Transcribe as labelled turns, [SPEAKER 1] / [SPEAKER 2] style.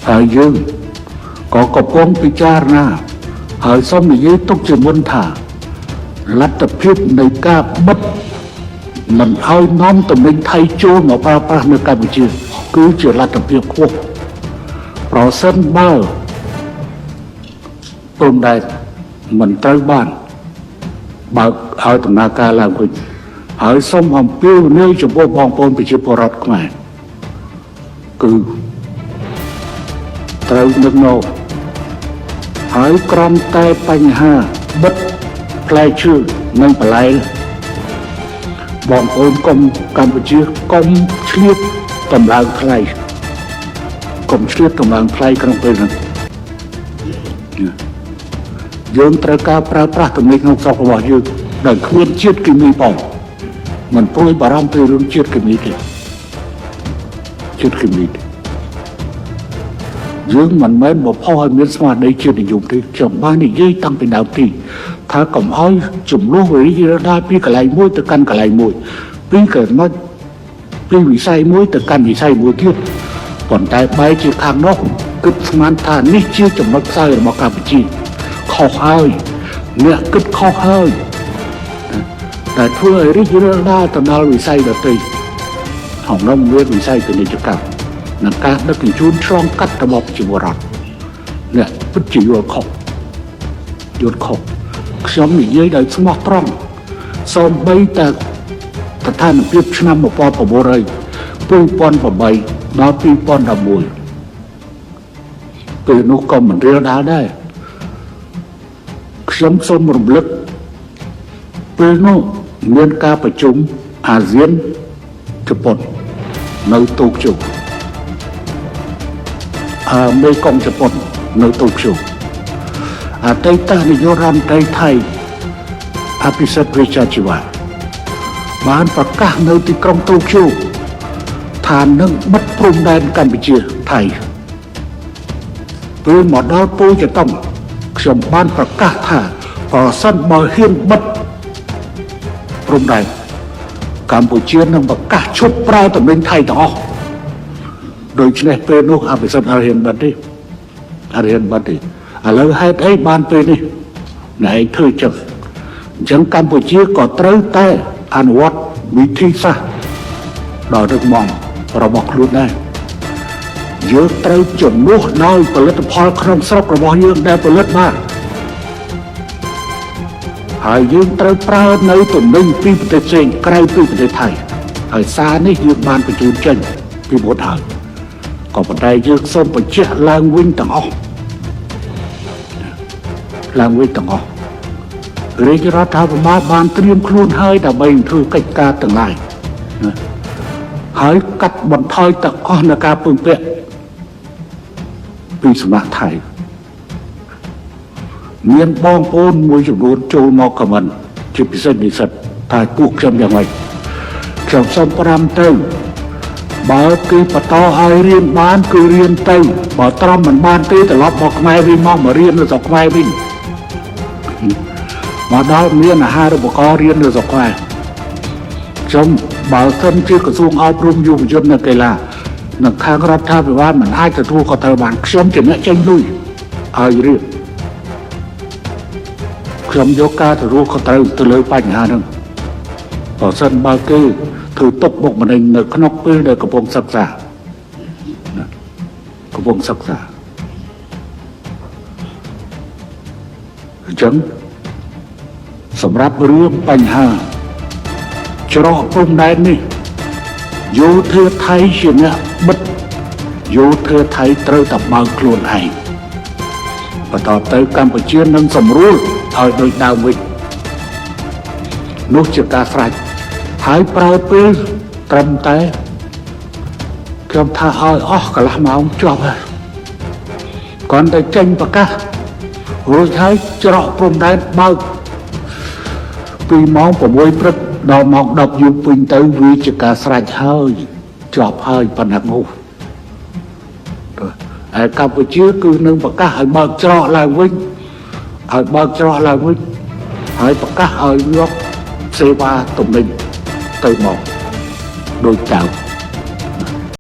[SPEAKER 1] ហើយយើងក៏កំពុងពិចារណាហើយសូមនិយាយទុកជាមុនថាលទ្ធភាពនៃការបិទមិនឲ្យនាំទំនិញថៃចូលមកប្រើប្រាស់នៅកម្ពុជាគឺជាលទ្ធភាពខ្ពស់ប្រសិនបើព្រំដែនមិនត្រូវបានបើកឲ្យដំណើរការឡើងវិញហើយសូមអំពាវនាវចំពោះបងប្អូនប្រជាពលរដ្ឋខ្មែរគឺត្រូវនឹកនោះហើយក្រំតែបញ្ហាបិទផ្លែឈើនិងបន្លែបងប្អូនកុំកម្ពុជាកុំឆ្លៀតតម្លើងថ្លៃកុំឆ្លៀតតម្លើងថ្លៃក្នុងពេលនេះយើងត្រូវការប្រើប្រាស់ទំនិញក្នុងស្រុករបស់យើងដែលគ្មានជាតិគីមីផងមិនព្រួយបារម្ភពីរឿងជាតិគីមីទេជាតិគីមីទេយើងមិនមែនបផុសឲ្យមានស្មារតីជាតិនិយមទេខ្ញុំបាននិយាយតាំងពីដើមទីថាកុំឲ្យចំនួនរីករាលដាលពីកន្លែងមួយទៅកាន់កន្លែងមួយពីវិស័យមួយទៅកាន់វិស័យមួយទៀតប៉ុន្តែបែរជាខាងនោះគិតស្មានថានេះជាចំណុចខ្សោយរបស់កម្ពុជាខុសហើយអ្នកគិតខុសហើយតែធ្វើឲ្យរីករាលដាលទៅដល់វិស័យដទៃក្នុងនោះមានវិស័យពាណិជ្ជកម្មនិងការដឹកជញ្ជូនឆ្លងកាត់របស់ប្រជាពលរដ្ឋអ្នកពិតជាយល់ខុសខ្ញុំនិយាយដោយស្មោះត្រង់សូម្បីតែស្ថានភាពឆ្នាំ1908ដល់2011ពេលនោះក៏មិនរាលដាលដែរខ្ញុំសូមរំលឹកពេលនោះមានការប្រជុំអាស៊ានជប៉ុននៅតូក្យូមេកុងជប៉ុននៅតូក្យូអតីតនាយករដ្ឋមន្ត្រីថៃអភិសិទ្ធ វិជ្ជាជីវៈបានប្រកាសនៅទីក្រុងតូក្យូថានឹងបិទព្រំដែនកម្ពុជាថៃពេលមកដល់ពូជតុងខ្ញុំបានប្រកាសថាប្រសិនបើហ៊ានបិទព្រំដែនកម្ពុជានឹងប្រកាសឈប់ប្រើទំនិញថៃទាំងអស់ដូច្នេះពេលនោះអភិសិទ្ធអត់ហ៊ានបិទទេឥឡូវហេតុអីបានពេលនេះណែឯងធ្វើចឹងអញ្ចឹងកម្ពុជាក៏ត្រូវតែអនុវត្តវិធីសាស្ត្រដ៏រឹងមាំរបស់ខ្លួនដែរយើងត្រូវជំនួសដោយផលិតផលក្នុងស្រុករបស់យើងដែលផលិតបានហើយយើងត្រូវប្រើនៅទំនិញពីប្រទេសផ្សេងក្រៅពីប្រទេសថៃហើយសារនេះយើងបានបញ្ជូនចេញពីមុនហើយក៏ប៉ុន្តែយើងសូមបញ្ជាក់ឡើងវិញទាំងអស់រាជរដ្ឋាភិបាលបានត្រៀមខ្លួនហើយដើម្បីធ្វើកិច្ចការទាំងឡាយហើយកាត់បន្ថយទាំងអស់នៃការពឹងពាក់ពីសំណាក់ថៃមានបងប្អូនមួយចំនួនចូលមកខមមិនជាពិសេសនិស្សិតថាពួកខ្ញុំយ៉ាងម៉េចខ្ញុំសូម5ទៅបើគឺបន្តឲ្យរៀនបានគឺរៀនទៅបើត្រឹមមិនបានទេត្រឡប់មកខ្មែរវិញមករៀននៅស្រុកខ្មែរវិញមកដល់មានអាហារូបករណ៍រៀននៅស្រុកខ្មែរខ្ញុំបើសិនជាក្រសួងអប់រំយុវជននិងកីឡានិងខាងរដ្ឋាភិបាលមិនអាចទទួលខុសត្រូវបានខ្ញុំជាអ្នកចេញលុយឲ្យរៀនខ្ញុំយកការទទួលខុសត្រូវទៅលើបញ្ហាហ្នឹងបើសិនបើគេធ្វើទុកបុកម្នេញនៅក្នុងពេលដែលកំពុងសិក្សាអញ្ចឹងសម្រាប់រឿងបញ្ហាច្រកព្រំដែននេះយោធាថៃជាអ្នកបិទយោធាថៃត្រូវតែបើកខ្លួនឯងបន្តទៅកម្ពុជានឹងសម្រួលឲ្យដូចដើមវិញនោះជាការស្រេចហើយប្រើពេលត្រឹមតែខ្ញុំថាឲ្យអស់កន្លះម៉ោងជាប់ហើយគ្រាន់តែចេញប្រកាសរួចហើយច្រកព្រំដែនបើកពីម៉ោង6ព្រឹកដល់ម៉ោង10យប់ពេញទៅវាជាការស្រេចហើយជាប់ហើយប៉ុណ្ណឹងនោះហើយកម្ពុជាគឺនឹងប្រកាសឲ្យបើកច្រកឡើងវិញហើយប្រកាសឲ្យយកសេវាទំនិញទៅមកដូចតើ